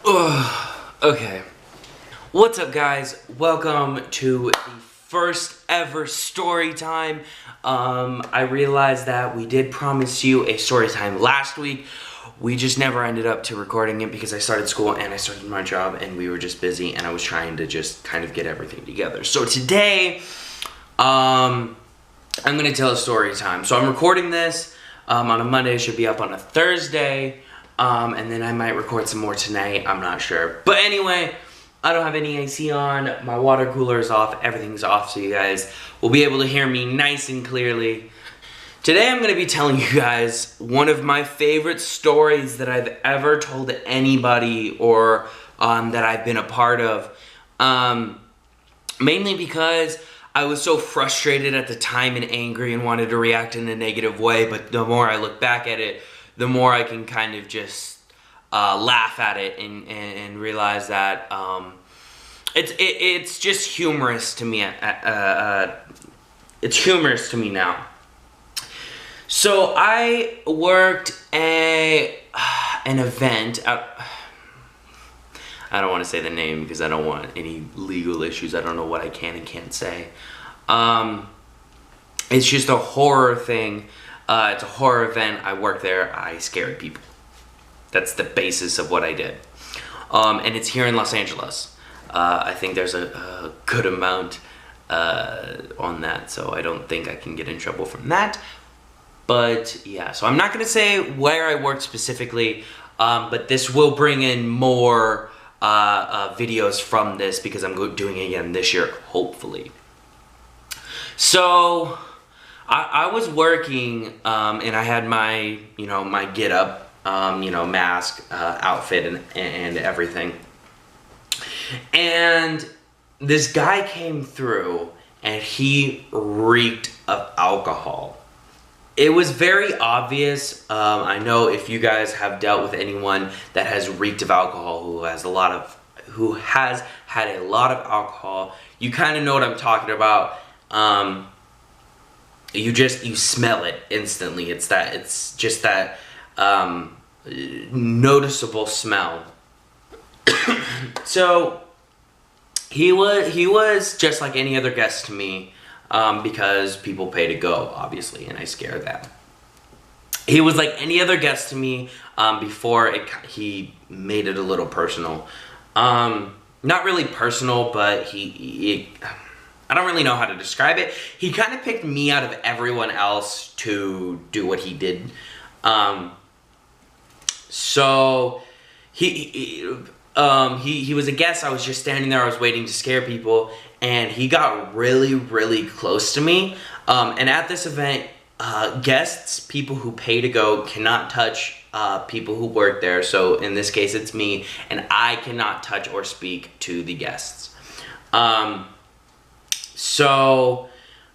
Okay. What's up, guys? Welcome to the first ever story time. I realized that we did promise you a story time last week. We just never ended up to recording it because I started school and I started my job and we were just busy and I was trying to just kind of get everything together. So today, I'm gonna tell a story time. So I'm recording this on a Monday. It should be up on a Thursday. And then I might record some more tonight, I'm not sure. But anyway, I don't have any AC on, my water cooler is off, everything's off, so you guys will be able to hear me nice and clearly. Today I'm going to be telling you guys one of my favorite stories that I've ever told anybody or that I've been a part of. Mainly because I was so frustrated at the time and angry and wanted to react in a negative way, but the more I look back at it, the more I can kind of just laugh at it and realize that it's just humorous to me. It's humorous to me now. So I worked an event. I don't want to say the name because I don't want any legal issues. I don't know what I can and can't say. It's just a horror thing. It's a horror event. I worked there. I scared people. That's the basis of what I did. And it's here in Los Angeles. I think there's a good amount on that, so I don't think I can get in trouble from that. But yeah, so I'm not going to say where I worked specifically, but this will bring in more videos from this because I'm doing it again this year, hopefully. So I was working, and I had my, my get up, mask, outfit, and everything. And this guy came through, and he reeked of alcohol. It was very obvious. I know if you guys have dealt with anyone that has reeked of alcohol, who has had a lot of alcohol, you kind of know what I'm talking about. You smell it instantly. It's just that noticeable smell. So he was just like any other guest to me, because people pay to go, obviously, and I scare them. He was like any other guest to me before he made it a little personal. Not really personal, but I don't really know how to describe it. He kind of picked me out of everyone else to do what he did. So he was a guest. I was just standing there. I was waiting to scare people, and he got really, really close to me. And at this event, guests, people who pay to go, cannot touch people who work there. So in this case, it's me, and I cannot touch or speak to the guests. So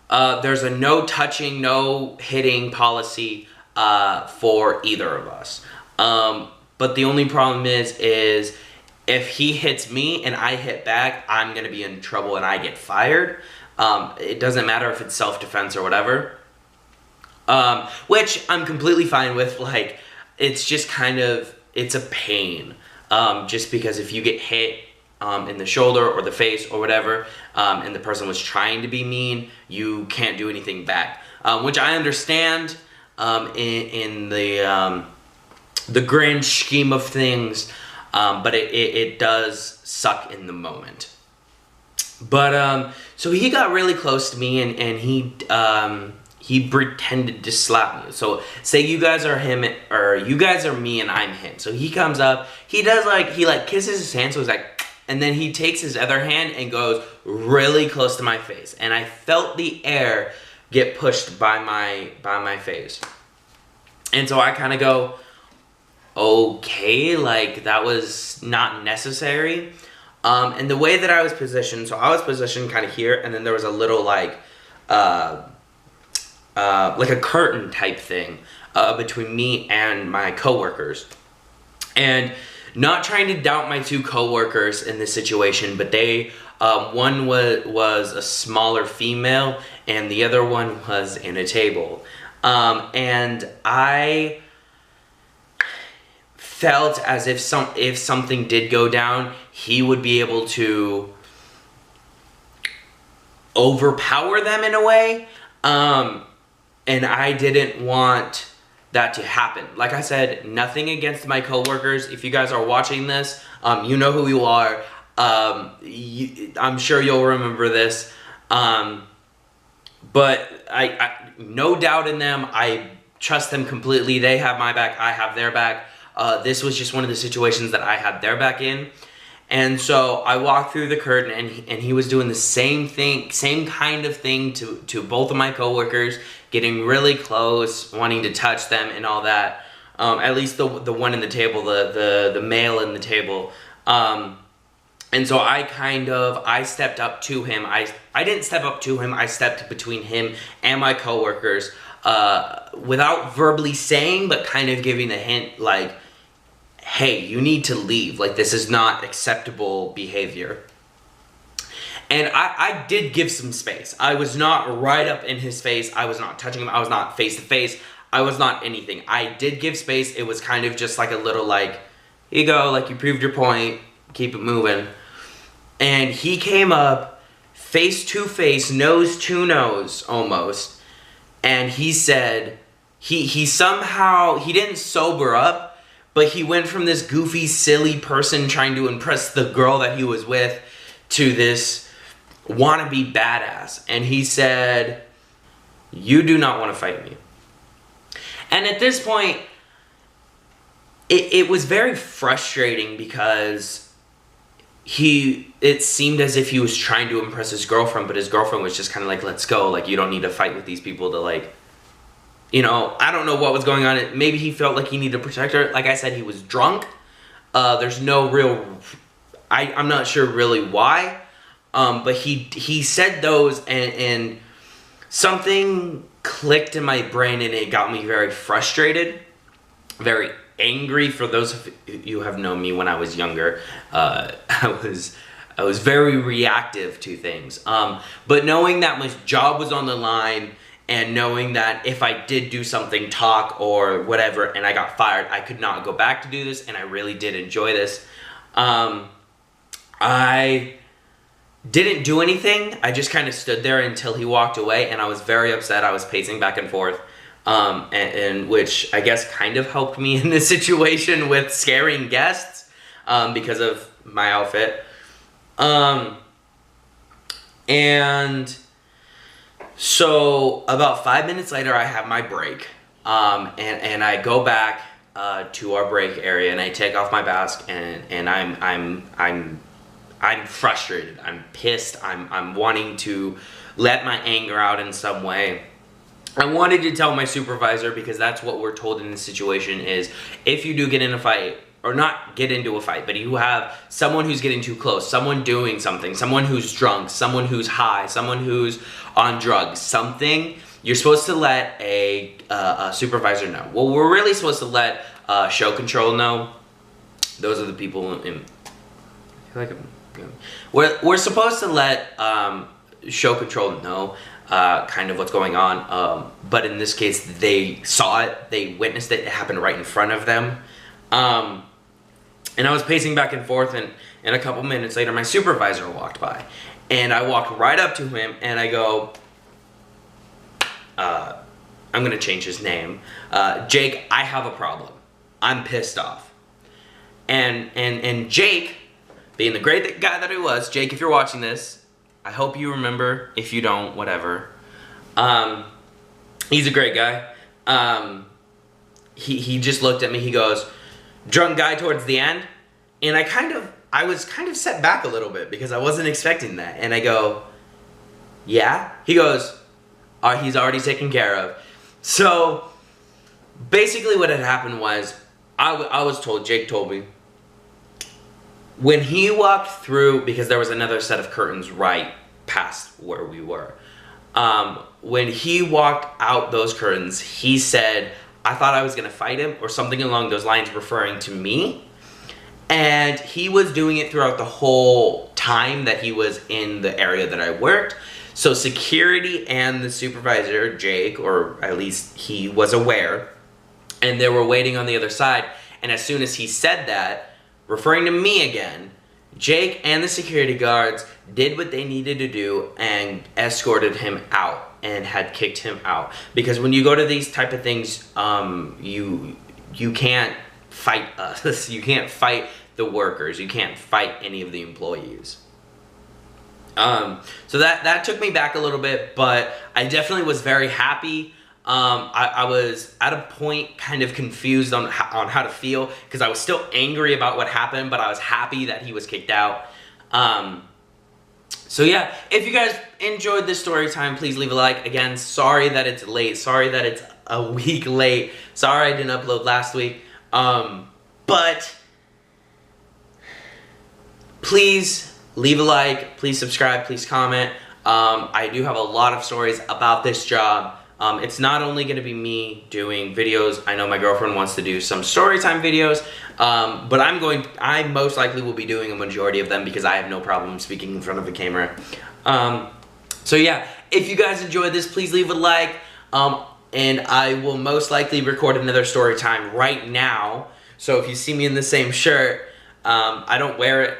there's a no touching, no hitting policy for either of us. But the only problem is if he hits me and I hit back, I'm gonna be in trouble and I get fired. It doesn't matter if it's self-defense or whatever. Which I'm completely fine with. Like, it's just it's a pain. Just because if you get hit in the shoulder or the face or whatever, and the person was trying to be mean, you can't do anything back. Which I understand in the grand scheme of things, but it does suck in the moment. But so he got really close to me, and he pretended to slap me. So say you guys are him, or you guys are me and I'm him. So he comes up, he kisses his hand, so he's like, and then he takes his other hand and goes really close to my face. And I felt the air get pushed by my face. And so I kind of go, okay, like that was not necessary. And the way that I was positioned, so I was positioned kind of here, and then there was a little like a curtain type thing between me and my coworkers. And not trying to doubt my two coworkers in this situation, but they one was a smaller female and the other one was in a table. And I felt as if something did go down, he would be able to overpower them in a way. And I didn't want that to happen. Like I said, nothing against my coworkers. If you guys are watching this, you know who you are. I'm sure you'll remember this. But I no doubt in them. I trust them completely. They have my back. I have their back. This was just one of the situations that I had their back in. And so I walked through the curtain, and he was doing the same thing, same kind of thing to both of my coworkers, getting really close, wanting to touch them and all that. At least the one in the table, the male in the table. And so I stepped up to him. I didn't step up to him. I stepped between him and my coworkers, without verbally saying, but kind of giving a hint, like, hey, you need to leave. Like, this is not acceptable behavior. And I did give some space. I was not right up in his face. I was not touching him. I was not face to face. I was not anything. I did give space. It was kind of just like a little like, here you go, like you proved your point, keep it moving. And he came up face to face, nose to nose almost. And he said, he somehow, he didn't sober up, but he went from this goofy, silly person trying to impress the girl that he was with to this wannabe badass. And he said, you do not want to fight me. And at this point, it was very frustrating because it seemed as if he was trying to impress his girlfriend, but his girlfriend was just kind of like, let's go. Like, you don't need to fight with these people to, like, you know, I don't know what was going on. Maybe he felt like he needed to protect her. Like I said, he was drunk. There's no real, I'm not sure really why. But he said those, and something clicked in my brain, and it got me very frustrated, very angry. For those of you who have known me when I was younger, I was very reactive to things. But knowing that my job was on the line, and knowing that if I did do something, talk or whatever, and I got fired, I could not go back to do this, and I really did enjoy this. I didn't do anything. I just kind of stood there until he walked away, and I was very upset. I was pacing back and forth, and which I guess kind of helped me in this situation with scaring guests, because of my outfit. And so about 5 minutes later, I have my break, and I go back to our break area, and I take off my mask, and I'm frustrated. I'm pissed. I'm wanting to let my anger out in some way. I wanted to tell my supervisor, because that's what we're told in this situation is, if you do get in a fight, or not get into a fight, but you have someone who's getting too close, someone doing something, someone who's drunk, someone who's high, someone who's on drugs, something, you're supposed to let a supervisor know. Well, we're really supposed to let show control know. Those are the people in, I feel like we're supposed to let show control know kind of what's going on. But in this case, they saw it, they witnessed it, it happened right in front of them. And I was pacing back and forth, and a couple minutes later, my supervisor walked by. And I walked right up to him, and I go, I'm going to change his name. Jake, I have a problem. I'm pissed off. And Jake, being the great guy that he was, Jake, if you're watching this, I hope you remember. If you don't, whatever. He's a great guy. He just looked at me, he goes, drunk guy towards the end, and I was kind of set back a little bit because I wasn't expecting that, and I go, yeah? He goes, he's already taken care of. So basically what had happened was, I was told, Jake told me, when he walked through, because there was another set of curtains right past where we were, when he walked out those curtains, he said, I thought I was going to fight him, or something along those lines, referring to me. And he was doing it throughout the whole time that he was in the area that I worked. So security and the supervisor, Jake, or at least he was aware, and they were waiting on the other side. And as soon as he said that, referring to me again, Jake and the security guards did what they needed to do and escorted him out and had kicked him out. Because when you go to these type of things, you can't fight us. You can't fight the workers. You can't fight any of the employees. So that took me back a little bit, but I definitely was very happy. I was at a point kind of confused on how to feel, because I was still angry about what happened, but I was happy that he was kicked out. So yeah, if you guys enjoyed this story time, please leave a like. Again, sorry that it's late. Sorry that it's a week late. Sorry I didn't upload last week. But please leave a like, please subscribe, please comment. I do have a lot of stories about this job. It's not only going to be me doing videos. I know my girlfriend wants to do some storytime videos, but I most likely will be doing a majority of them because I have no problem speaking in front of a camera. So yeah, if you guys enjoyed this, please leave a like, and I will most likely record another story time right now. So if you see me in the same shirt, I don't wear it,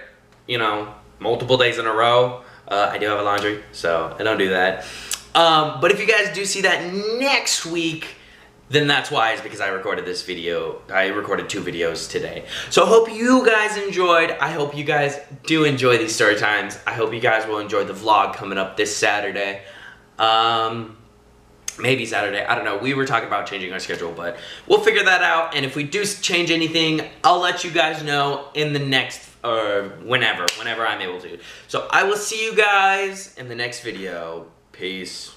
you know, multiple days in a row. I do have a laundry, so I don't do that. But if you guys do see that next week, then that's why. It's because I recorded this video. I recorded 2 videos today. So I hope you guys enjoyed. I hope you guys do enjoy these story times. I hope you guys will enjoy the vlog coming up this Saturday. Maybe Saturday, I don't know. We were talking about changing our schedule, but we'll figure that out. And if we do change anything, I'll let you guys know in the next, whenever I'm able to. So I will see you guys in the next video. Peace.